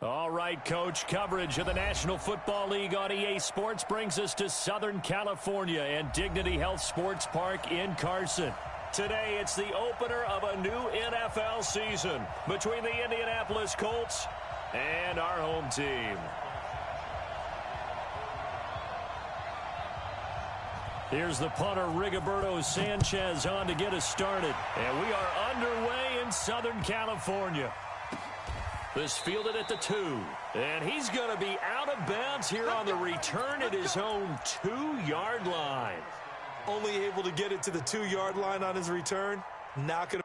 All right, Coach, coverage of the National Football League on EA Sports brings us to Southern California and Dignity Health Sports Park in Carson. Today, it's the opener of a new NFL season between the Indianapolis Colts and our home team. Here's the punter, Rigoberto Sanchez, on to get us started. And we are underway in Southern California. This fielded at the 2. And he's going to be out of bounds here on the return at his own 2-yard line. Only able to get it to the 2-yard line on his return. Not going to.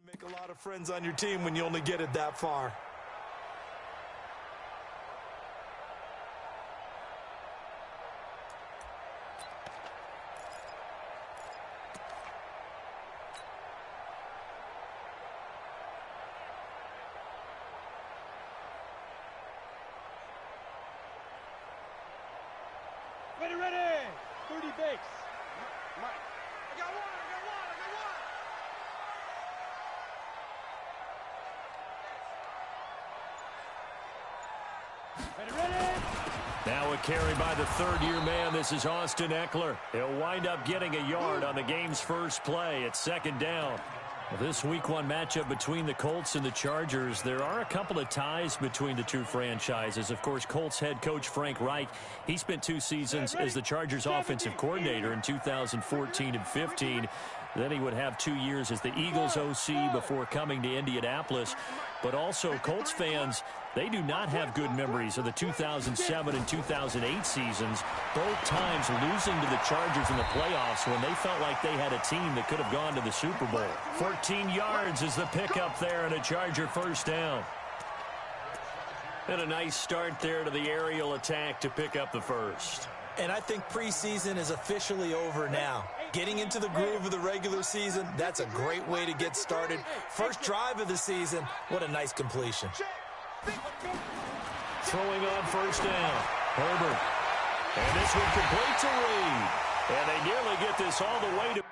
Make a lot of friends on your team when you only get it that far. Ready. 30 bakes. Mike. I got one. Now a carry by the third-year man. This is Austin Eckler. He'll wind up getting a yard on the game's first play at second down. This Week 1 matchup between the Colts and the Chargers, there are a couple of ties between the two franchises. Of course, Colts head coach Frank Reich, he spent 2 seasons as the Chargers offensive coordinator in 2014 and 15. Then he would have 2 years as the Eagles OC before coming to Indianapolis. But also, Colts fans, they do not have good memories of the 2007 and 2008 seasons, both times losing to the Chargers in the playoffs when they felt like they had a team that could have gone to the Super Bowl. 14 yards is the pickup there and a Charger first down. And a nice start there to the aerial attack to pick up the first. And I think preseason is officially over now. Getting into the groove of the regular season, that's a great way to get started. First drive of the season, what a nice completion. Throwing on first down, Herbert. And this one complete to Reed. And they nearly get this all the way to...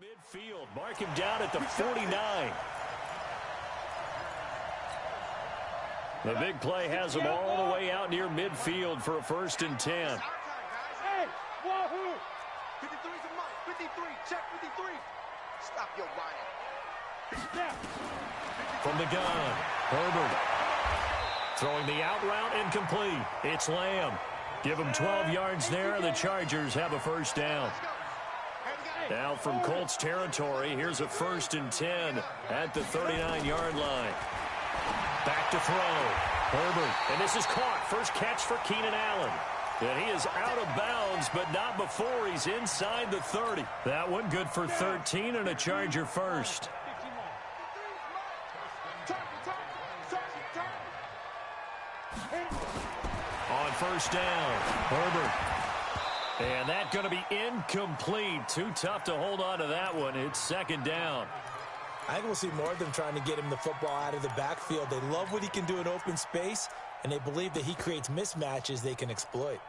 Midfield, mark him down at the 49. The big play has him all the way out near midfield for a 1st and 10. Hey, wahoo! 53's a mark. 53, check 53. Stop your whining. From the gun, Herbert. Throwing the out route incomplete. It's Lamb. Give him 12 yards there. The Chargers have a first down. Now from Colts territory, here's a 1st and 10 at the 39-yard line. Back to throw. Herbert, and this is caught. First catch for Keenan Allen. And he is out of bounds, but not before he's inside the 30. That one good for 13 and a Charger first. On first down, Herbert. And that's going to be incomplete. Too tough to hold on to that one. It's second down. I think we'll see more of them trying to get him the football out of the backfield. They love what he can do in open space, and they believe that he creates mismatches they can exploit.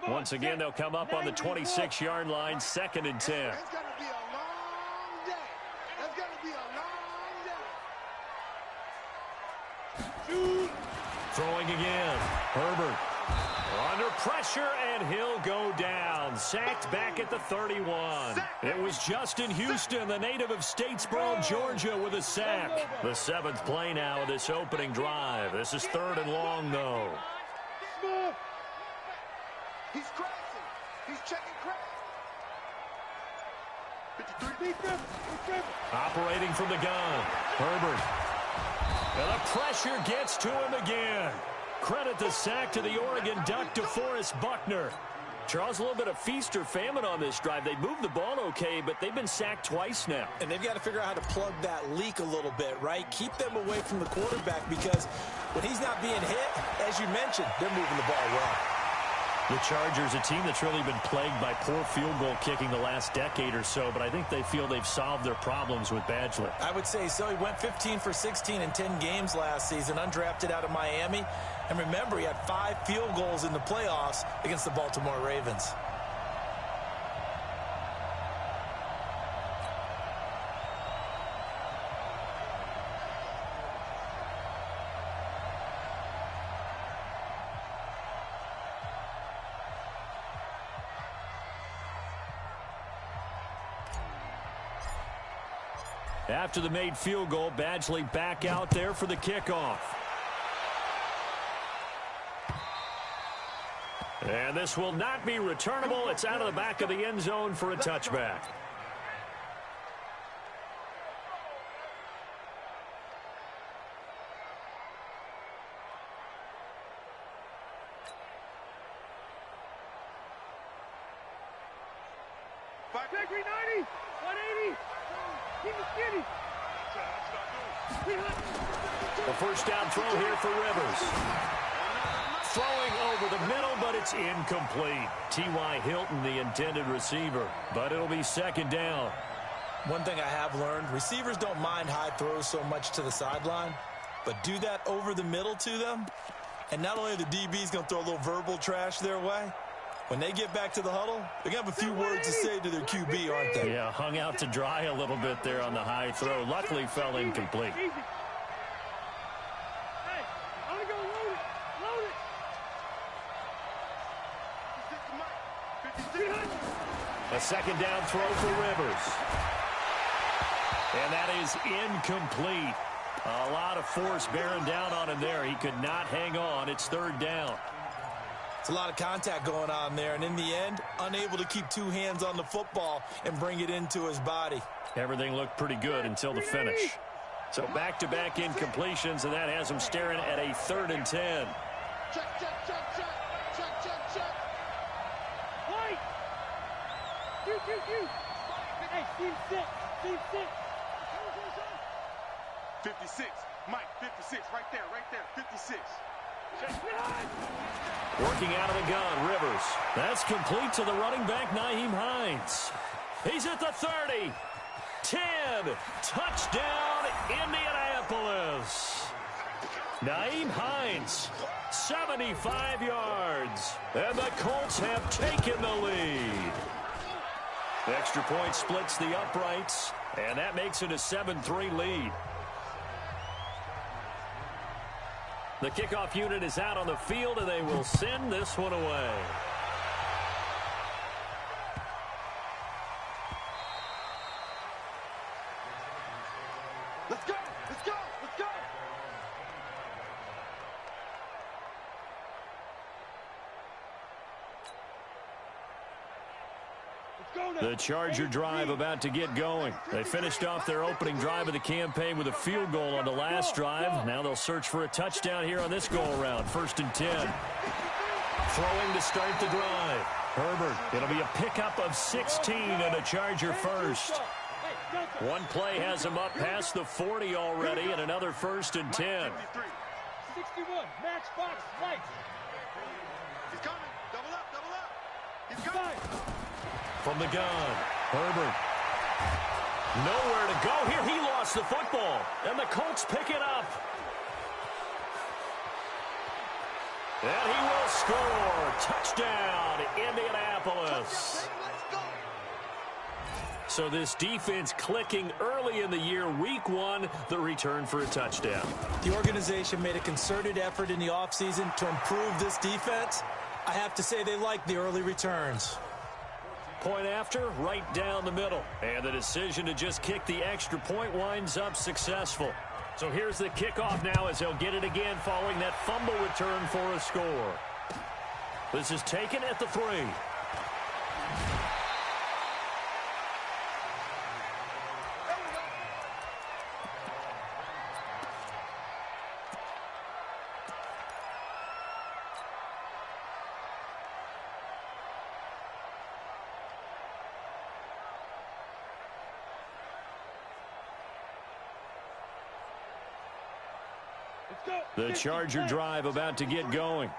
Once again, they'll come up on the 26-yard line, 2nd and 10. It's going to be a long day. It's going to be a long day. Throwing again. Herbert under pressure, and he'll go down. Sacked back at the 31. It was Justin Houston, the native of Statesboro, Georgia, with a sack. The 7th play now of this opening drive. This is 3rd and long, though. He's crashing. He's checking crash. 53. Operating from the gun. Herbert. And the pressure gets to him again. Credit the sack to the Oregon Duck, DeForest Buckner. Charles, a little bit of feast or famine on this drive. They moved the ball okay, but they've been sacked twice now. And they've got to figure out how to plug that leak a little bit, right? Keep them away from the quarterback, because when he's not being hit, as you mentioned, they're moving the ball well. The Chargers, a team that's really been plagued by poor field goal kicking the last decade or so, but I think they feel they've solved their problems with Badgley. I would say so. He went 15 for 16 in 10 games last season, undrafted out of Miami. And remember, he had 5 field goals in the playoffs against the Baltimore Ravens. After the made field goal, Badgley back out there for the kickoff. And this will not be returnable. It's out of the back of the end zone for a touchback. Bakery 90, 180. Keep it skinny. A first down throw here for Rivers. Throwing over the middle, but it's incomplete. T.Y. Hilton, the intended receiver, but it'll be 2nd down. One thing I have learned, receivers don't mind high throws so much to the sideline, but do that over the middle to them, and not only are the DBs going to throw a little verbal trash their way, when they get back to the huddle, they're going to have a few words to say to their QB, aren't they? Yeah, hung out to dry a little bit there on the high throw. Luckily fell incomplete. Hey, I'm going to go load it. Load it. A 2nd down throw for Rivers. And that is incomplete. A lot of force bearing down on him there. He could not hang on. It's 3rd down. It's a lot of contact going on there, and in the end, unable to keep 2 hands on the football and bring it into his body. Everything looked pretty good until the finish. So back-to-back incompletions, and that has him staring at a 3rd and 10. Check, check, check, check. Check, check, check. White. You. Hey, team 6. Team 6. 56. Mike, 56. Right there. 56. Working out of the gun, Rivers. That's complete to the running back, Nyheim Hines. He's at the 30. 10. Touchdown, Indianapolis. Nyheim Hines, 75 yards. And the Colts have taken the lead. The extra point splits the uprights, and that makes it a 7-3 lead. The kickoff unit is out on the field, and they will send this one away. Let's go. Let's go. Let's go. The Charger drive about to get going. They finished off their opening drive of the campaign with a field goal on the last drive. Now they'll search for a touchdown here on this go-around. 1st and 10. Throwing to start the drive. Herbert. It'll be a pickup of 16 and a Charger first. One play has him up past the 40 already, and another 1st and 10. 61. Matchbox lights. He's coming. Double up. He's coming. From the gun, Herbert. Nowhere to go here. He lost the football, and the Colts pick it up. And he will score. Touchdown, Indianapolis. So this defense clicking early in the year. Week 1, the return for a touchdown. The organization made a concerted effort in the offseason to improve this defense. I have to say they like the early returns. Point after, right down the middle. And the decision to just kick the extra point winds up successful. So here's the kickoff now as they'll get it again following that fumble return for a score. This is taken at the 3. The Charger drive about to get going.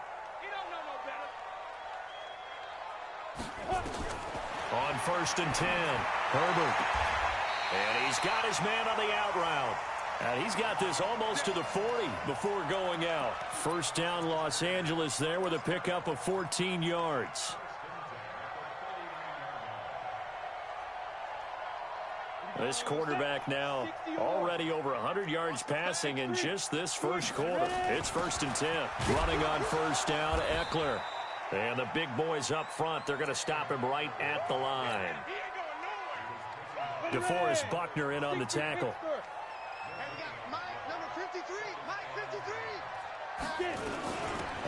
On 1st and 10, Herbert. And he's got his man on the out route. And he's got this almost to the 40 before going out. First down, Los Angeles there with a pickup of 14 yards. This quarterback now already over 100 yards passing in just this first quarter. It's 1st and 10. Running on first down, Eckler. And the big boys up front, they're going to stop him right at the line. DeForest Buckner in on the tackle.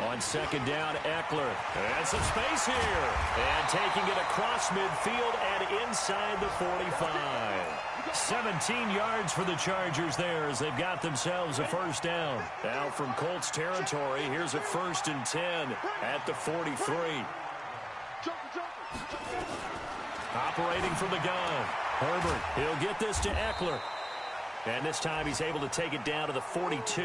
On second down, Eckler. And some space here. And taking it across midfield and inside the 45. 17 yards for the Chargers there as they've got themselves a first down. Now from Colts territory, here's a 1st and 10 at the 43. Operating from the gun. Herbert, he'll get this to Eckler. And this time he's able to take it down to the 42.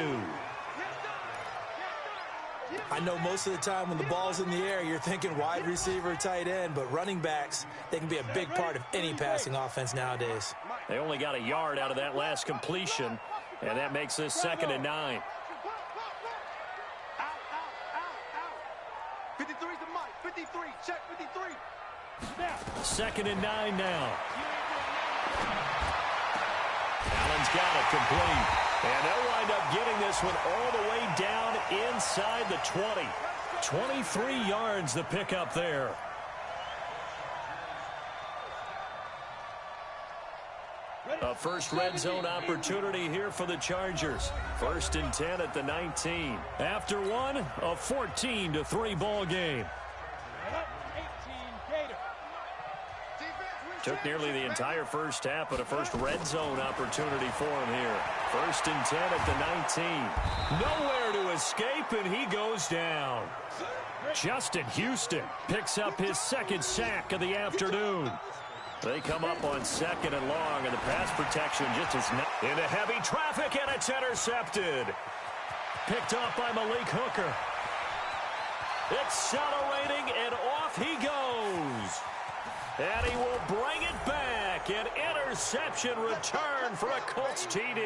I know most of the time when the ball's in the air, you're thinking wide receiver, tight end, but running backs, they can be a big part of any passing offense nowadays. They only got a yard out of that last completion, and that makes this 2nd and 9. 53 to Mike, 53, check 53. 2nd and 9 now. Allen's got it complete. And they'll wind up getting this one all the way down inside the 20. 23 yards the pickup there. A first red zone opportunity here for the Chargers. 1st and 10 at the 19. After one, a 14-3 ball game. Took nearly the entire first half, but a first red zone opportunity for him here. 1st and 10 at the 19. Nowhere to escape, and he goes down. Justin Houston picks up his 2nd sack of the afternoon. They come up on 2nd and long, and the pass protection just is not into heavy traffic, and it's intercepted. Picked off by Malik Hooker. Accelerating, and off he goes. And he will bring it back. An interception return for a Colts TD.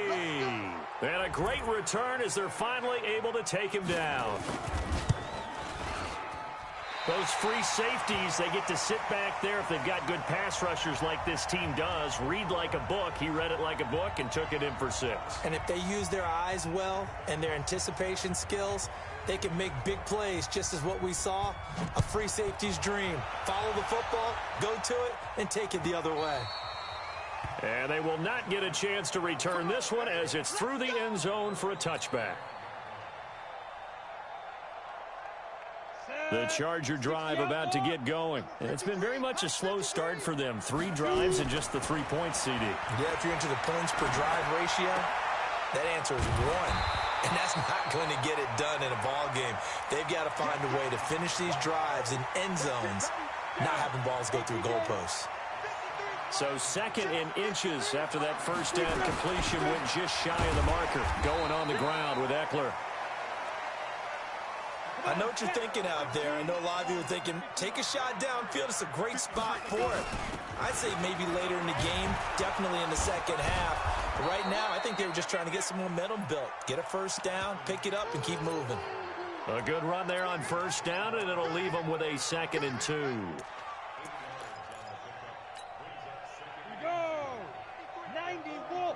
And a great return as they're finally able to take him down. Those free safeties, they get to sit back there if they've got good pass rushers like this team does. Read like a book. He read it like a book and took it in for 6. And if they use their eyes well and their anticipation skills, they can make big plays, just as what we saw, a free safety's dream. Follow the football, go to it, and take it the other way. And they will not get a chance to return this one as it's through the end zone for a touchback. The Charger drive about to get going. It's been very much a slow start for them. 3 drives and just the 3 points, CD. Yeah, if you're into the points per drive ratio, that answer is 1. And that's not going to get it done in a ball game. They've got to find a way to finish these drives in end zones, not having balls go through goalposts. So 2nd and inches after that first down completion went just shy of the marker. Going on the ground with Eckler. I know what you're thinking out there. I know a lot of you are thinking, take a shot downfield. It's a great spot for it. I'd say maybe later in the game, definitely in the second half. But right now, I think they were just trying to get some momentum built. Get a first down, pick it up, and keep moving. A good run there on first down, and it'll leave them with a 2nd and 2. Go! 90 Wolf.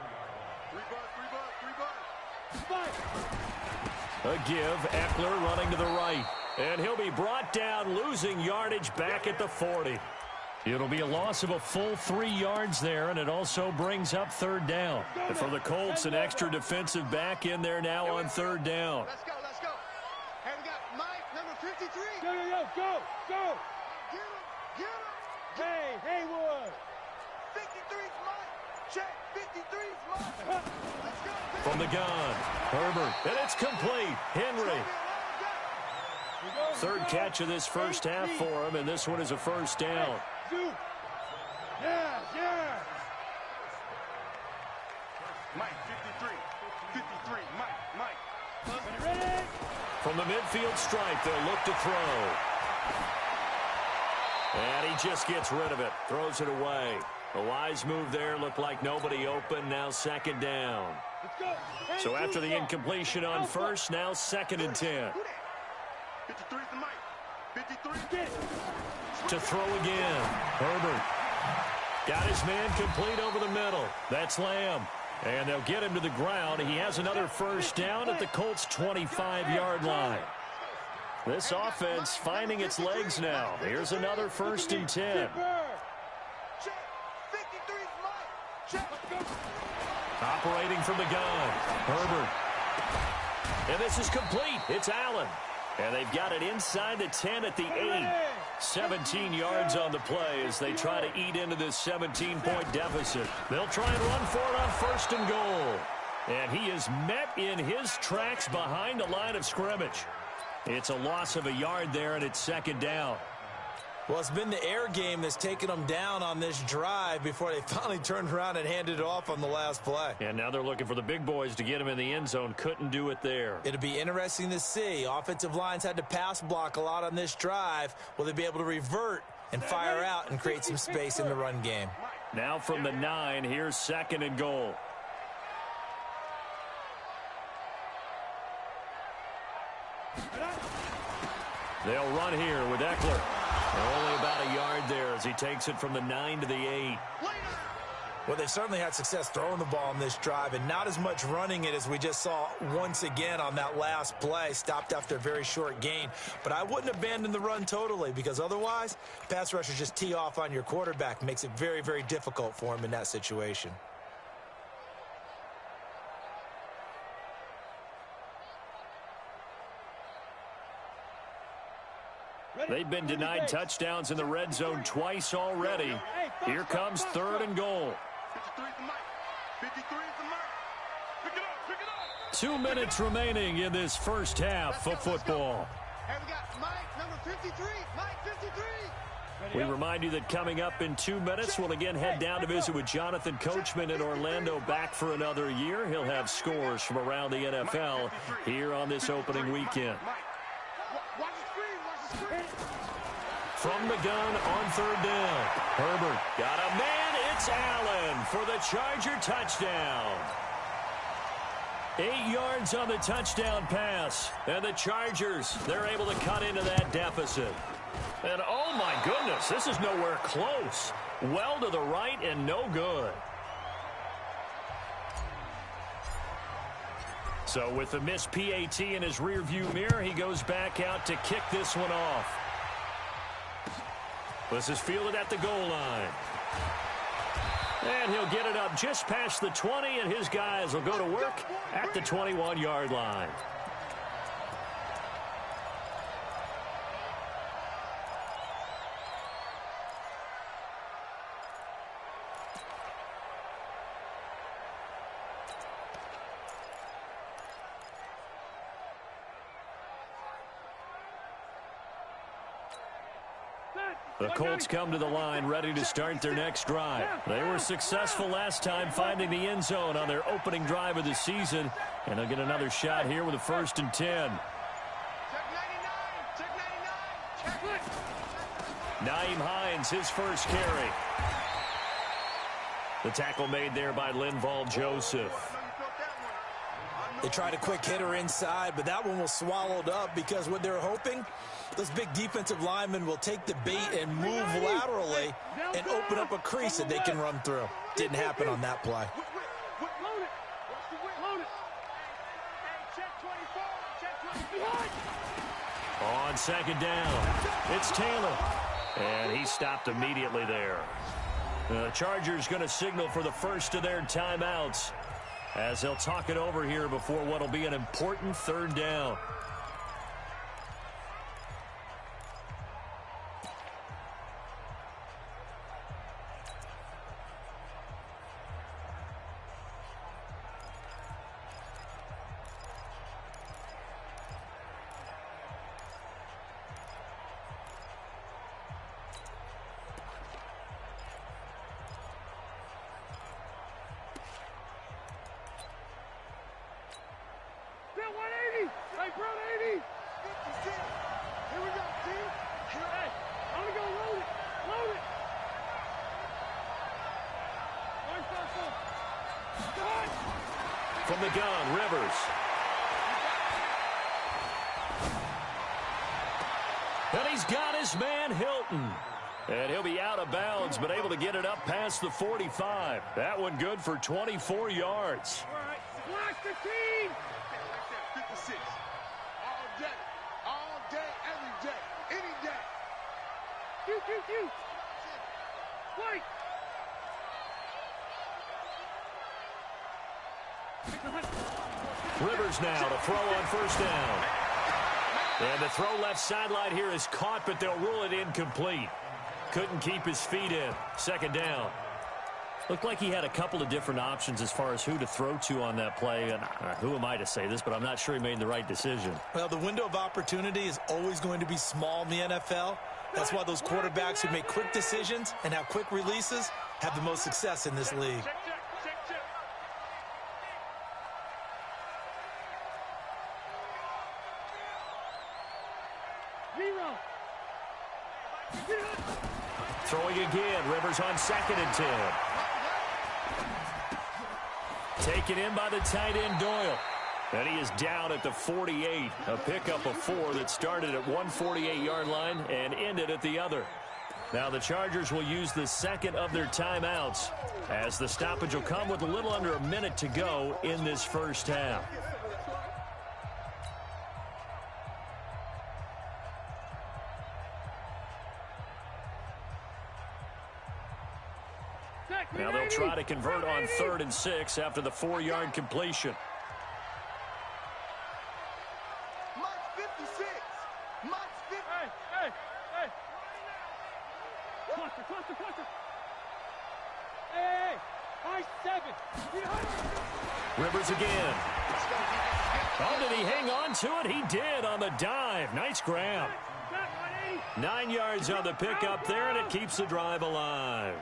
A give, Eckler running to the right. And he'll be brought down, losing yardage back at the 40. It'll be a loss of a full 3 yards there, and it also brings up 3rd down. And for the Colts, an extra defensive back in there now on 3rd down. Let's go. Hey, we got Mike, number 53. Go! Get him. Hey, Haywood. 53's Mike. Check. 53's Mike. Let's go. From the gun, Herbert, and it's complete. Henry. 3rd catch of this first half for him, and this one is a first down. Yeah. Mike, 53, Mike. Ready? From the midfield stripe, they'll look to throw. And he just gets rid of it, throws it away. A wise move there, looked like nobody open, now 2nd down. Let's go. Hey, So after the incompletion on first, now 2nd and 10. 53's the Mike. 53. Get it. To throw again, Herbert. Got his man complete over the middle. That's Lamb. And they'll get him to the ground. He has another first down at the Colts' 25-yard line. This offense finding its legs now. Here's another 1st and 10. Check. 53's Mike. Check. Operating from the gun, Herbert. And this is complete. It's Allen. And they've got it inside the 10 at the 8. 17 yards on the play as they try to eat into this 17-point deficit. They'll try and run for it on 1st and goal. And he is met in his tracks behind the line of scrimmage. It's a loss of a yard there, and it's 2nd down. Well, it's been the air game that's taken them down on this drive before they finally turned around and handed it off on the last play. And now they're looking for the big boys to get him in the end zone. Couldn't do it there. It'll be interesting to see. Offensive lines had to pass block a lot on this drive. Will they be able to revert and fire out and create some space in the run game? Now from the 9, here's 2nd and goal. They'll run here with Eckler. Only about a yard there as he takes it from the 9 to the 8. Well, they certainly had success throwing the ball on this drive and not as much running it as we just saw once again on that last play. Stopped after a very short gain. But I wouldn't abandon the run totally because otherwise, pass rushers just tee off on your quarterback. Makes it very, very difficult for him in that situation. They've been denied touchdowns in the red zone twice already. Here comes 3rd and goal. 53's the Mike. 53's the Mike. Pick it up. 2 minutes remaining in this first half of football. Hey, we got Mike, number 53. Mike, 53. We remind you that coming up in 2 minutes, we'll again head down to visit with Jonathan Coachman in Orlando, back for another year. He'll have scores from around the NFL here on this opening weekend. Watch the screen. From the gun on 3rd down. Herbert got a man. It's Allen for the Charger touchdown. 8 yards on the touchdown pass. And the Chargers, they're able to cut into that deficit. And oh my goodness, this is nowhere close. Well to the right and no good. So with the missed PAT in his rearview mirror, he goes back out to kick this one off. This is fielded at the goal line. And he'll get it up just past the 20, and his guys will go to work at the 21-yard line. The Colts come to the line ready to start their next drive. They were successful last time finding the end zone on their opening drive of the season. And they'll get another shot here with a 1st and 10. Check 99. Nyheim Hines, his first carry. The tackle made there by Linval Joseph. They tried a quick hitter inside, but that one was swallowed up because what they're hoping, those big defensive linemen will take the bait and move laterally and open up a crease that they can run through. Didn't happen on that play. On second down, it's Taylor. And he stopped immediately there. The Chargers going to signal for the first of their timeouts as they'll talk it over here before what will be an important third down. From the gun, Rivers. And he's got his man, Hilton. And he'll be out of bounds, but able to get it up past the 45. That one good for 24 yards. All right, blast the team. 56. All day, every day, any day. Q. Wait. Rivers now to throw on first down. And the throw left sideline here is caught, but they'll rule it incomplete. Couldn't keep his feet in. Second down. Looked like he had a couple of different options as far as who to throw to on that play. And who am I to say this, but I'm not sure he made the right decision. Well, the window of opportunity is always going to be small in the NFL. That's why those quarterbacks who make quick decisions and have quick releases have the most success in this league. Check. Throwing again. Rivers on 2nd and 10. Taken in by the tight end, Doyle. And he is down at the 48. A pickup of 4 that started at one 48-yard line and ended at the other. Now the Chargers will use the second of their timeouts as the stoppage will come with a little under a minute to go in this first half. Now they'll try to convert on 3rd and 6 after the 4-yard completion. March 56. March 50. Hey. Cluster. Hey. High 7. Rivers again. Oh, did he hang on to it? He did on the dive. Nice grab. 9 yards on the pickup there, and it keeps the drive alive.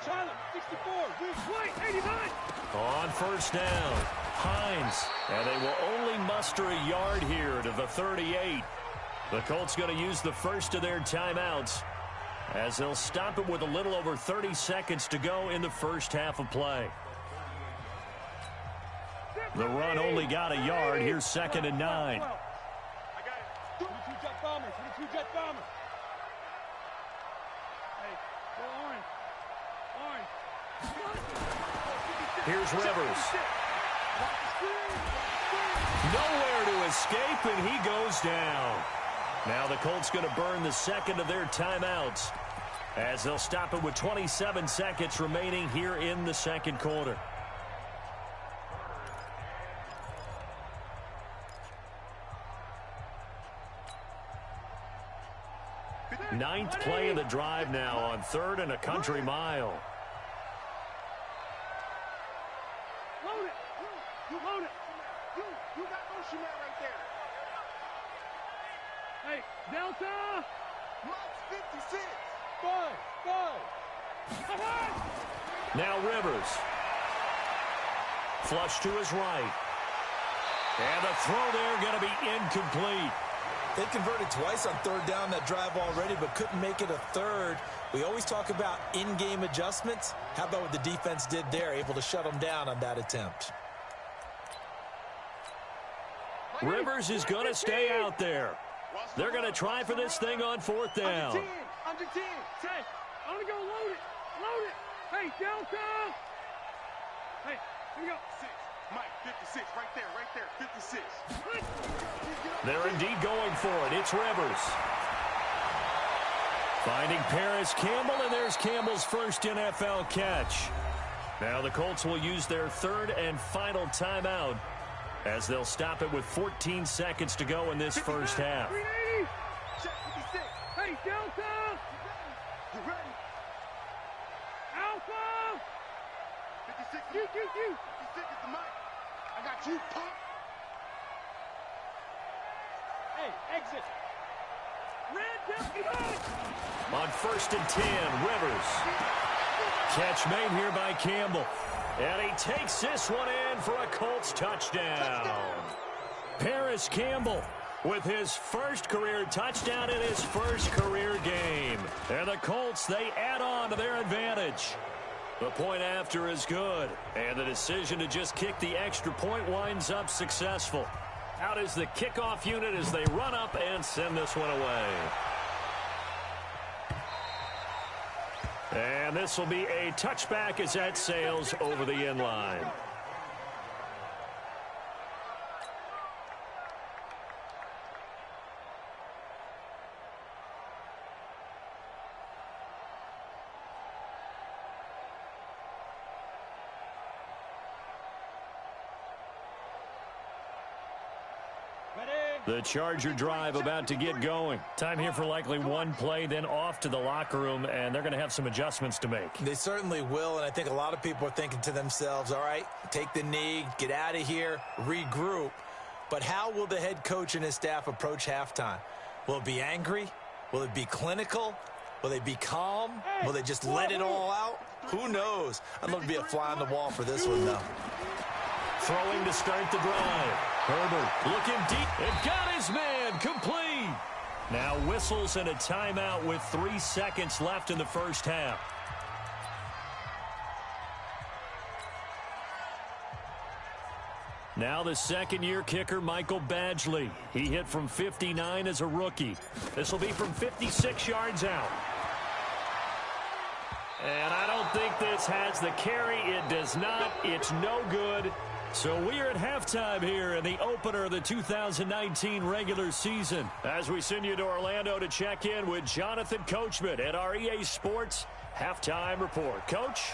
Charlotte, 64. White, 89. On first down, Hines. And they will only muster a yard here to the 38. The Colts going to use the first of their timeouts as they'll stop it with a little over 30 seconds to go in the first half of play. The run only got a yard. Here's 2nd and 9. I got it. 22 jet bombers. Hey, go orange. Here's Rivers. Nowhere to escape, and he goes down. Now the Colts going to burn the second of their timeouts as they'll stop it with 27 seconds remaining here in the second quarter. Ninth play of the drive now on 3rd and a country mile. Load it. You got motion man right there. Hey, Delta. March 56. 5. Now Rivers. Flush to his right. And the throw there going to be incomplete. They converted twice on third down that drive already, but couldn't make it a third. We always talk about in-game adjustments. How about what the defense did there, able to shut them down on that attempt? Rivers is going to stay out there. They're going to try for this thing on fourth down. Under 10. Say, I'm going to go load it. Load it. Hey, Delta. Hey, here we go. 6. Mike, 56, right there, 56. They're indeed going for it. It's Rivers. Finding Paris Campbell, and there's Campbell's first NFL catch. Now the Colts will use their third and final timeout as they'll stop it with 14 seconds to go in this first half. 380. Check 56. Hey, Delta. You ready? Alpha. 56. You. 56 is the mic. I got you, punk. Hey, exit. Red, Delta. On first and 10, Rivers. Catch made here by Campbell. And he takes this one in for a Colts touchdown. Paris Campbell with his first career touchdown in his first career game. And the Colts, they add on to their advantage. The point after is good. And the decision to just kick the extra point winds up successful. Out is the kickoff unit as they run up and send this one away. And this will be a touchback as that sails over the end line. The Charger drive about to get going. Time here for likely one play, then off to the locker room, and they're going to have some adjustments to make. They certainly will, and I think a lot of people are thinking to themselves, all right, take the knee, get out of here, regroup. But how will the head coach and his staff approach halftime? Will it be angry? Will it be clinical? Will they be calm? Will they just let it all out? Who knows? I'd love to be a fly on the wall for this one, though. Throwing to start the drive. Herbert looking deep and got his man complete. Now whistles and a timeout with 3 seconds left in the first half. Now the second-year kicker, Michael Badgley. He hit from 59 as a rookie. This will be from 56 yards out. And I don't think this has the carry. It does not. It's no good. So we are at halftime here in the opener of the 2019 regular season. As we send you to Orlando to check in with Jonathan Coachman at our EA Sports Halftime Report. Coach?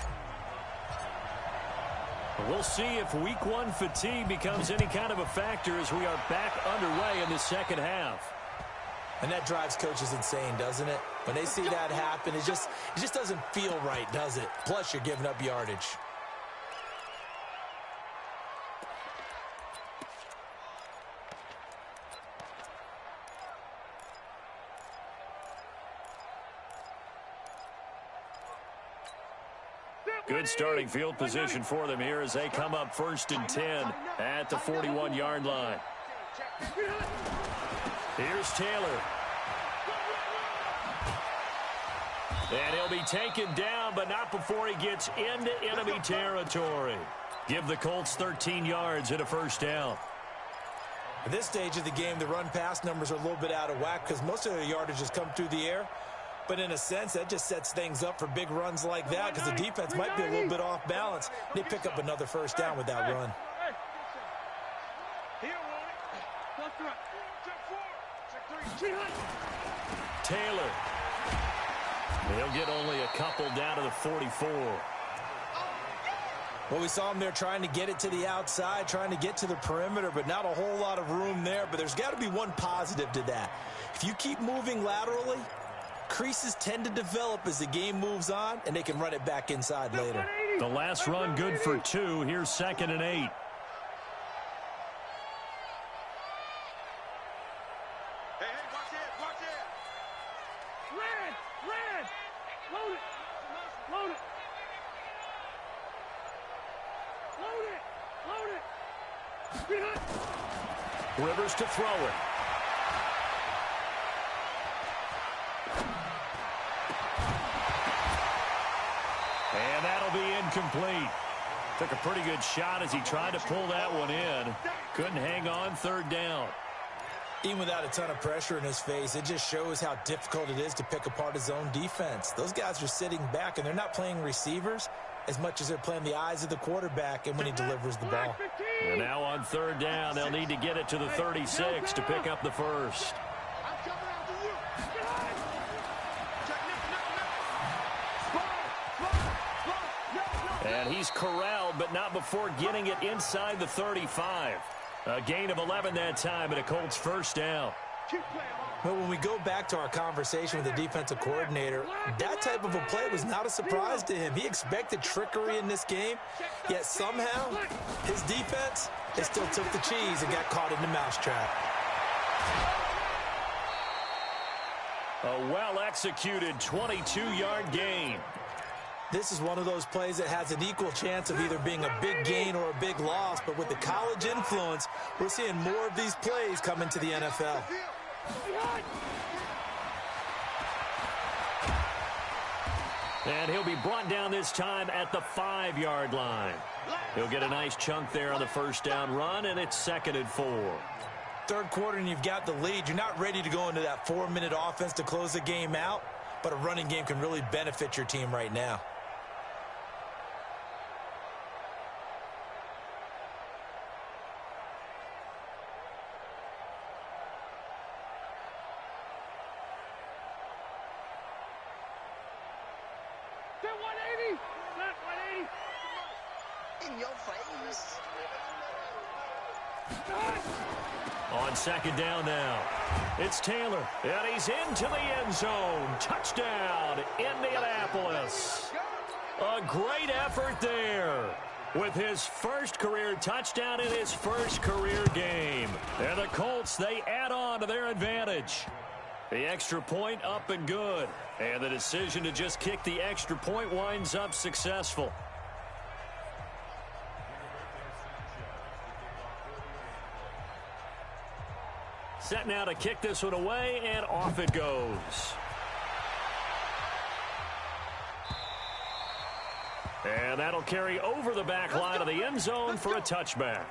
We'll see if week one fatigue becomes any kind of a factor as we are back underway in the second half. And that drives coaches insane, doesn't it? When they see that happen, it just doesn't feel right, does it? Plus, you're giving up yardage. Good starting field position for them here as they come up first and 10 at the 41-yard line. Here's Taylor. And he'll be taken down, but not before he gets into enemy territory. Give the Colts 13 yards and a first down. At this stage of the game, the run-pass numbers are a little bit out of whack because most of their yardage has come through the air. But in a sense, that just sets things up for big runs like that because the defense might be a little bit off balance. They pick up another first down with that run. Taylor. He'll get only a couple down to the 44. Well, we saw him there trying to get it to the outside, trying to get to the perimeter, but not a whole lot of room there. But there's got to be one positive to that. If you keep moving laterally, creases tend to develop as the game moves on, and they can run it back inside later. The last run good for 2. Here's 2nd and 8. Hey, watch it. Red. Load it. Rivers to throw it. incomplete. Took a pretty good shot as he tried to pull that one in. Couldn't hang on, third down. Even without a ton of pressure in his face, it just shows how difficult it is to pick apart his own defense. Those guys are sitting back, and they're not playing receivers as much as they're playing the eyes of the quarterback and when he delivers the ball. And now on third down, they'll need to get it to the 36 to pick up the first. And he's corralled, but not before getting it inside the 35. A gain of 11 that time, and a Colts first down. Well, when we go back to our conversation with the defensive coordinator, that type of a play was not a surprise to him. He expected trickery in this game, yet somehow his defense, it still took the cheese and got caught in the mousetrap. A well-executed 22-yard gain. This is one of those plays that has an equal chance of either being a big gain or a big loss, but with the college influence, we're seeing more of these plays come into the NFL. And he'll be brought down this time at the 5-yard line. He'll get a nice chunk there on the first down run, and it's 2nd and 4. Third quarter and you've got the lead. You're not ready to go into that 4-minute offense to close the game out, but a running game can really benefit your team right now. On 2nd down now, it's Taylor, and he's into the end zone. Touchdown, Indianapolis. A great effort there with his first career touchdown in his first career game. And the Colts, they add on to their advantage. The extra point up and good, and the decision to just kick the extra point winds up successful. Set now to kick this one away, and off it goes. And that'll carry over the back line of the end zone for a touchback.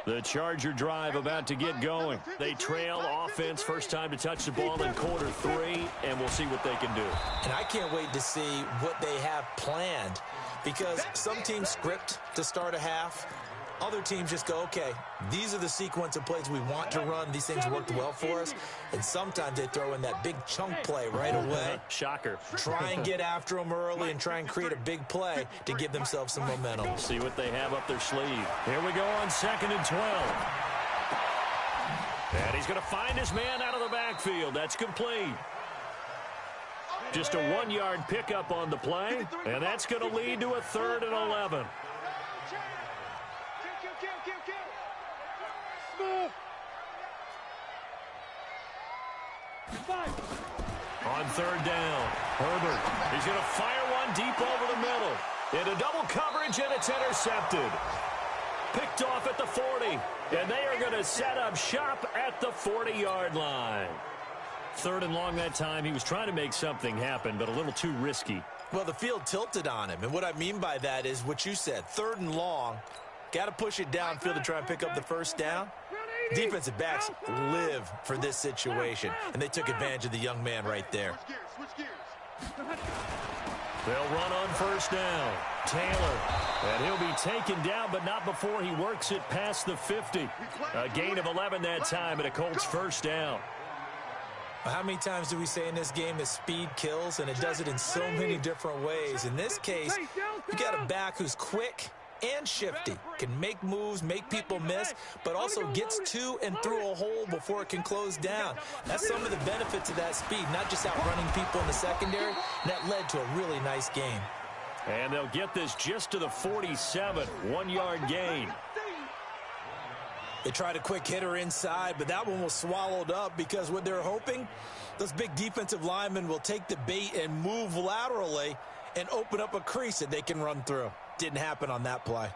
The Charger drive about to get going. They trail offense, first time to touch the ball in quarter 3, and we'll see what they can do. And I can't wait to see what they have planned, because some teams script to start a half. Other teams just go, okay, these are the sequence of plays we want to run. These things worked well for us. And sometimes they throw in that big chunk play right away. Shocker. Try and get after them early and try and create a big play to give themselves some momentum. See what they have up their sleeve. Here we go on 2nd and 12. And he's going to find his man out of the backfield. That's complete. Just a 1-yard pickup on the play, and that's going to lead to a 3rd and 11. On 3rd down, Herbert, he's going to fire one deep over the middle. Into double coverage, and it's intercepted. Picked off at the 40, and they are going to set up shop at the 40-yard line. 3rd and long that time. He was trying to make something happen, but a little too risky. Well, the field tilted on him, and what I mean by that is what you said. 3rd and long, got to push it downfield to try and pick up the first down. Defensive backs live for this situation, and they took advantage of the young man right there. They'll run on first down. Taylor, and he'll be taken down, but not before he works it past the 50. A gain of 11 that time, and a Colts first down. How many times do we say in this game that speed kills, and it does it in so many different ways? In this case, you got a back who's quick and shifty, can make moves, make people miss, but also gets to and through a hole before it can close down. That's some of the benefits of that speed, not just outrunning people in the secondary. And that led to a really nice game. And they'll get this just to the 47, 1-yard gain. They tried a quick hitter inside, but that one was swallowed up because what they're hoping, those big defensive linemen will take the bait and move laterally and open up a crease that they can run through. Didn't happen on that play.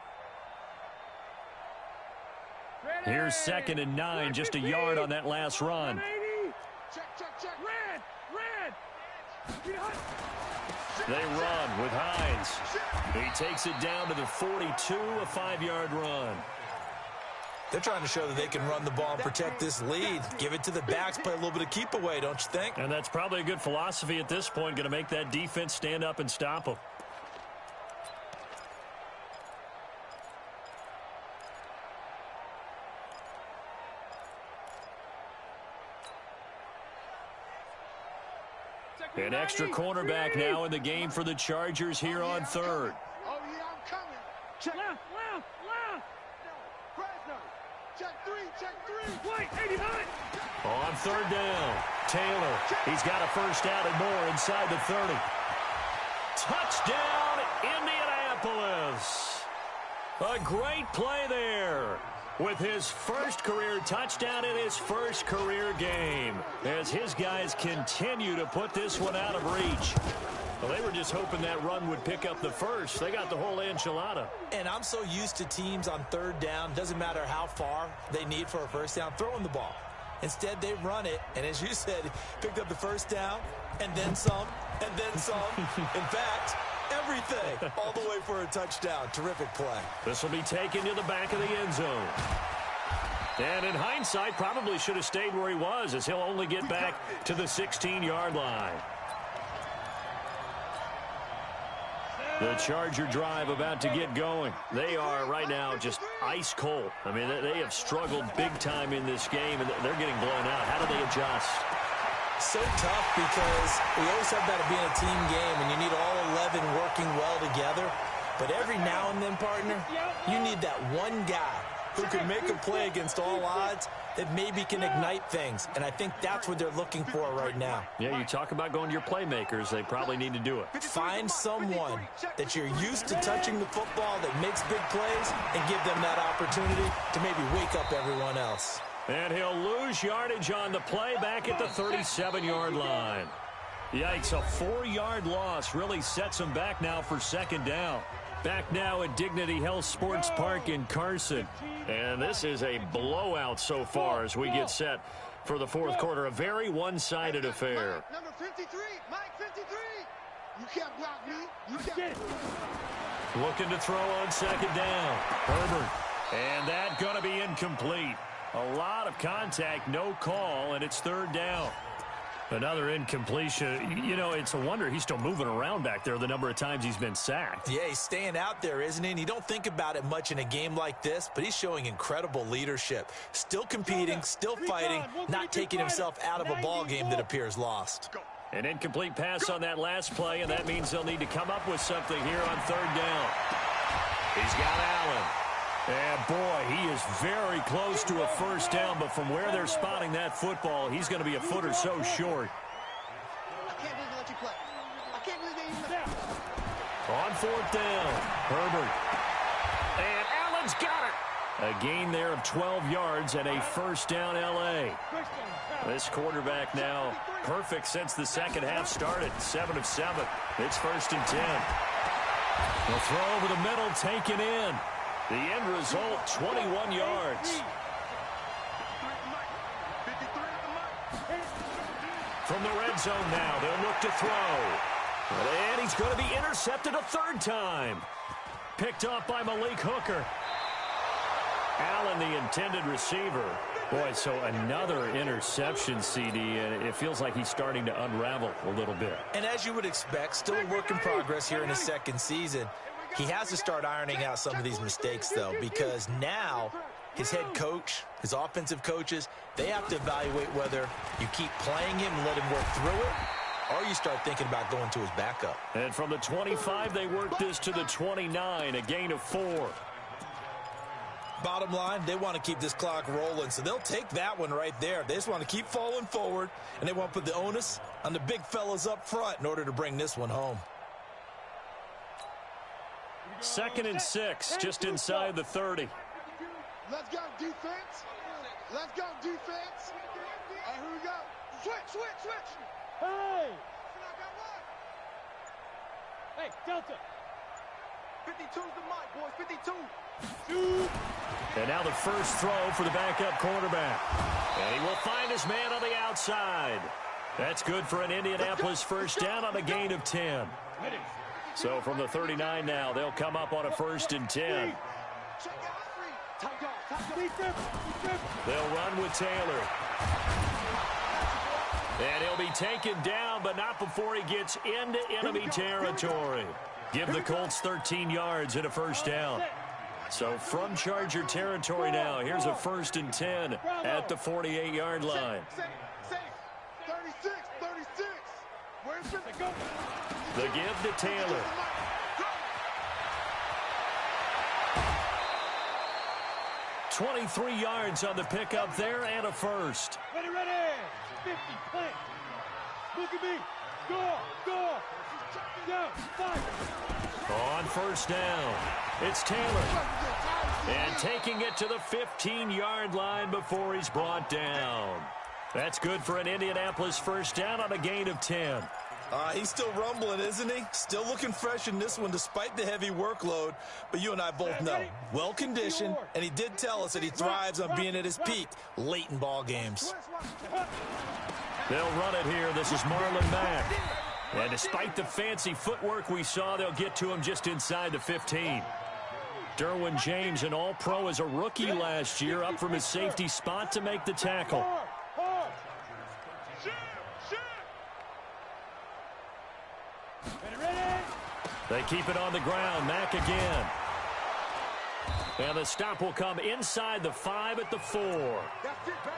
Here's 2nd and 9, just a yard on that last run. Check, check, check. Red, red. They run with Hines. He takes it down to the 42, a 5-yard run. They're trying to show that they can run the ball and protect this lead. Give it to the backs, play a little bit of keep away, don't you think? And that's probably a good philosophy at this point, going to make that defense stand up and stop them. An extra cornerback now in the game for the Chargers here on 3rd. Oh, yeah, I'm coming. Check. Left, left, left. Fresno. Check 3, check 3. White, 89. On 3rd down, Taylor. He's got a first down and more inside the 30. Touchdown, Indianapolis. A great play there with his first career touchdown in his first career game as his guys continue to put this one out of reach. Well, they were just hoping that run would pick up the first. They got the whole enchilada. And I'm so used to teams on 3rd down, doesn't matter how far they need for a first down, throwing the ball. Instead, they run it, and as you said, picked up the first down, and then some, and then some. In fact, everything, all the way for a touchdown. Terrific play. This will be taken to the back of the end zone. And in hindsight, probably should have stayed where he was, as he'll only get back to the 16-yard line. The Charger drive about to get going. They are right now just ice cold. I mean, they have struggled big time in this game, and they're getting blown out. How do they adjust? So tough because we always have that being a team game, and you need all 11 working well together. But every now and then, partner, you need that one guy who can make a play against all odds that maybe can ignite things. And I think that's what they're looking for right now. Yeah, you talk about going to your playmakers. They probably need to do it. Find someone that you're used to touching the football that makes big plays and give them that opportunity to maybe wake up everyone else. And he'll lose yardage on the play back at the 37-yard line. Yikes, a 4-yard loss really sets him back now for 2nd down. Back now at Dignity Health Sports Park in Carson. And this is a blowout so far as we get set for the 4th quarter. A very one-sided affair. Number 53, Mike 53. You can't block me. You can't. Looking to throw on 2nd down. Herbert. And that going to be incomplete. A lot of contact, no call, and it's 3rd down. Another incompletion. You know, it's a wonder he's still moving around back there the number of times he's been sacked. Yeah, he's staying out there, isn't he? And you don't think about it much in a game like this, but he's showing incredible leadership. Still competing, still fighting, not taking himself out of a ball game that appears lost. An incomplete pass on that last play, and that means they'll need to come up with something here on 3rd down. He's got Allen. And, boy, he is very close to a first down, but from where they're spotting that football, he's going to be a foot or so short. I can't believe they let you play. I can't believe they even let you. On 4th down, Herbert. And Allen's got it. A gain there of 12 yards and a first down L.A. This quarterback now perfect since the second half started. 7 of 7. It's 1st and 10. The throw over the middle taken in. The end result, 21 yards. From the red zone now, they'll look to throw. And he's going to be intercepted a 3rd time. Picked off by Malik Hooker. Allen, the intended receiver. Boy, so another interception, CD, and it feels like he's starting to unravel a little bit. And as you would expect, still a work in progress here in his 2nd season. He has to start ironing out some of these mistakes, though, because now his head coach, his offensive coaches, they have to evaluate whether you keep playing him and let him work through it, or you start thinking about going to his backup. And from the 25, they work this to the 29, a gain of 4. Bottom line, they want to keep this clock rolling, so they'll take that one right there. They just want to keep falling forward, and they want to put the onus on the big fellas up front in order to bring this one home. 2nd and 6, just inside the 30. Let's go, defense. Let's go, defense. All right, here we go. Switch. Hey! Hey, Delta. 52's the mic, boys. 52. Shoot! And now the first throw for the backup quarterback. And he will find his man on the outside. That's good for an Indianapolis first down on a gain of 10. So from the 39 now, they'll come up on a 1st and 10. They'll run with Taylor. And he'll be taken down, but not before he gets into enemy territory. Give the Colts 13 yards and a first down. So from Charger territory now, here's a 1st and 10 at the 48-yard line. 36. Where's it? The give to Taylor. $23 yards on the pickup there and a first. Ready. 50, plant. Look at me. Go. Down, 5. On first down, it's Taylor. And taking it to the 15-yard line before he's brought down. That's good for an Indianapolis first down on a gain of 10. He's still rumbling, isn't he? Still looking fresh in this one despite the heavy workload. But you and I both know, well-conditioned, and he did tell us that he thrives on being at his peak late in ball games. They'll run it here. This is Marlon Mack. And despite the fancy footwork we saw, they'll get to him just inside the 15. Derwin James, an all-pro as a rookie last year, up from his safety spot to make the tackle. They keep it on the ground. Mack again. And the stop will come inside the 5 at the 4.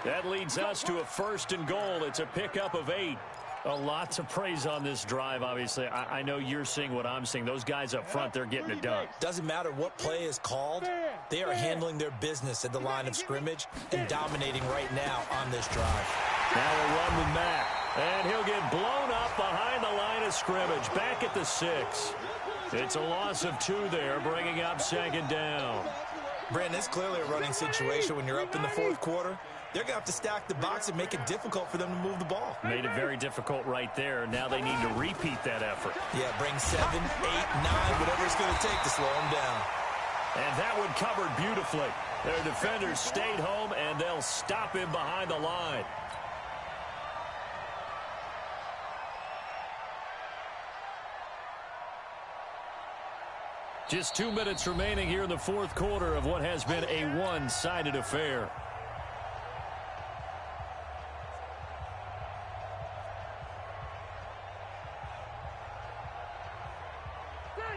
That leads us to a 1st and goal. It's a pickup of 8. A lot to praise on this drive, obviously. I know you're seeing what I'm seeing. Those guys up front, they're getting it done. Doesn't matter what play is called. They are handling their business at the line of scrimmage and dominating right now on this drive. Now a run with Mack. And he'll get blown up behind the line of scrimmage. Back at the 6. It's a loss of 2 there, bringing up 2nd down. Brandon, it's clearly a running situation when you're up in the 4th quarter. They're going to have to stack the box and make it difficult for them to move the ball. Made it very difficult right there. Now they need to repeat that effort. Yeah, bring 7, 8, 9, whatever it's going to take to slow them down. And that one covered beautifully. Their defenders stayed home, and they'll stop him behind the line. Just 2 minutes remaining here in the 4th quarter of what has been a one-sided affair.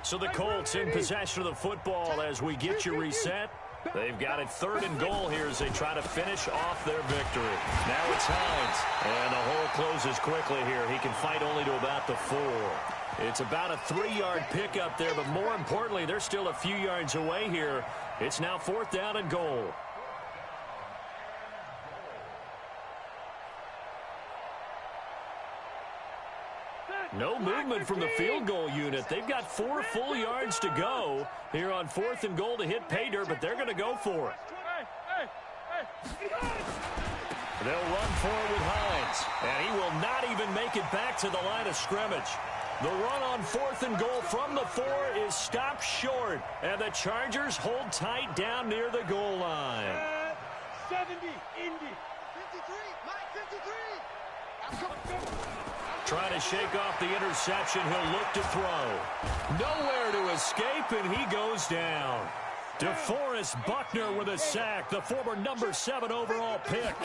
So the Colts in possession of the football as we get you reset. They've got it 3rd and goal here as they try to finish off their victory. Now it's Hines. And the hole closes quickly here. He can fight only to about the 4. It's about a 3-yard pickup there, but more importantly, they're still a few yards away here. It's now 4th down and goal. No movement from the field goal unit. They've got 4 full yards to go here on 4th and goal to hit pay dirt, but they're going to go for it. They'll run forward with Hines, and he will not even make it back to the line of scrimmage. The run on 4th and goal from the 4 is stopped short, and the Chargers hold tight down near the goal line. 70, Indy. 53, Mike, 53. Trying to shake off the interception. He'll look to throw. Nowhere to escape, and he goes down. DeForest Buckner with a sack, the former number 7 overall pick.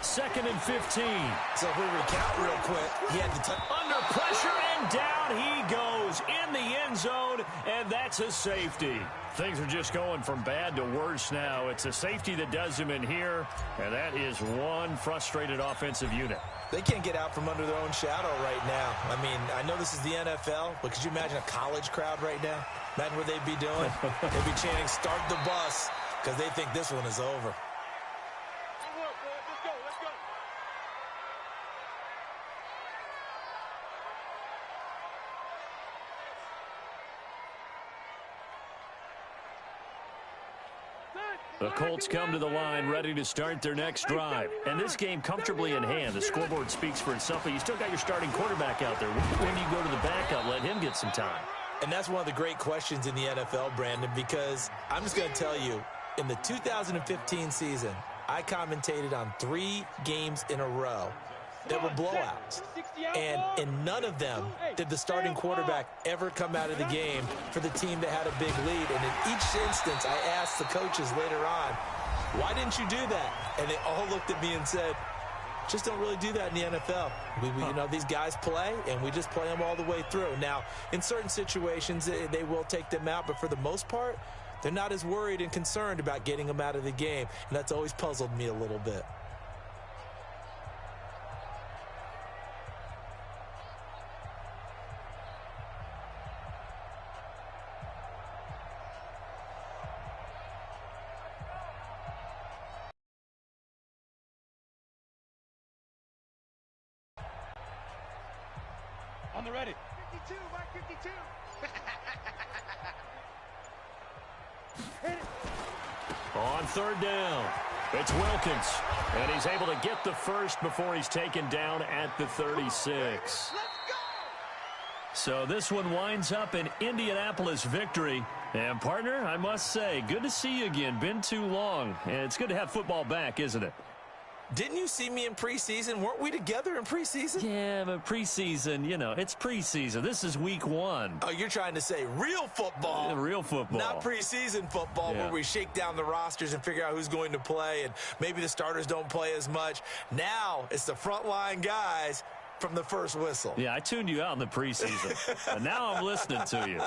2nd and 15. So if we recount real quick, he had to under pressure, and down he goes in the end zone, and that's a safety. Things are just going from bad to worse now. It's a safety that does him in here, and that is one frustrated offensive unit. They can't get out from under their own shadow right now. I mean, I know this is the NFL, but could you imagine a college crowd right now? Imagine what they'd be doing. They'd be chanting, "Start the bus," because they think this one is over. Let's go. The Colts come to the line ready to start their next drive. And this game comfortably in hand. The scoreboard speaks for itself, but you still got your starting quarterback out there. When do you go to the backup, let him get some time? And that's one of the great questions in the NFL, Brandon, because I'm just going to tell you, in the 2015 season, I commentated on 3 games in a row that were blowouts. And in none of them did the starting quarterback ever come out of the game for the team that had a big lead. And in each instance, I asked the coaches later on, why didn't you do that? And they all looked at me and said, just don't really do that in the NFL. You know, these guys play, and we just play them all the way through. Now, in certain situations, they will take them out, but for the most part, they're not as worried and concerned about getting them out of the game. And that's always puzzled me a little bit. On the ready. 52, Mike 52. On third down, it's Wilkins. And he's able to get the first before he's taken down at the 36. Let's go! So this one winds up an Indianapolis victory. And, partner, I must say, good to see you again. Been too long. And it's good to have football back, isn't it? Didn't you see me in preseason? Weren't we together in preseason? Yeah, but preseason, you know, it's preseason. This is week 1. Oh, you're trying to say real football. Real football. Not preseason football where we shake down the rosters and figure out who's going to play, and maybe the starters don't play as much. Now it's the frontline guys from the first whistle. Yeah, I tuned you out in the preseason. And now I'm listening to you.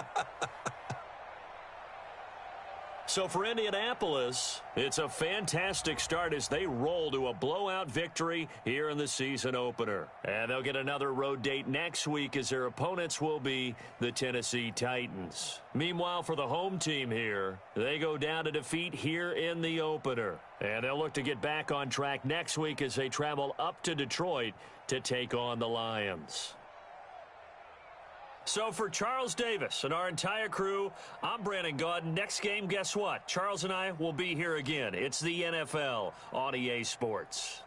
So for Indianapolis, it's a fantastic start as they roll to a blowout victory here in the season opener. And they'll get another road date next week as their opponents will be the Tennessee Titans. Meanwhile, for the home team here, they go down to defeat here in the opener. And they'll look to get back on track next week as they travel up to Detroit to take on the Lions. So for Charles Davis and our entire crew, I'm Brandon Gaudin. Next game, guess what? Charles and I will be here again. It's the NFL on EA Sports.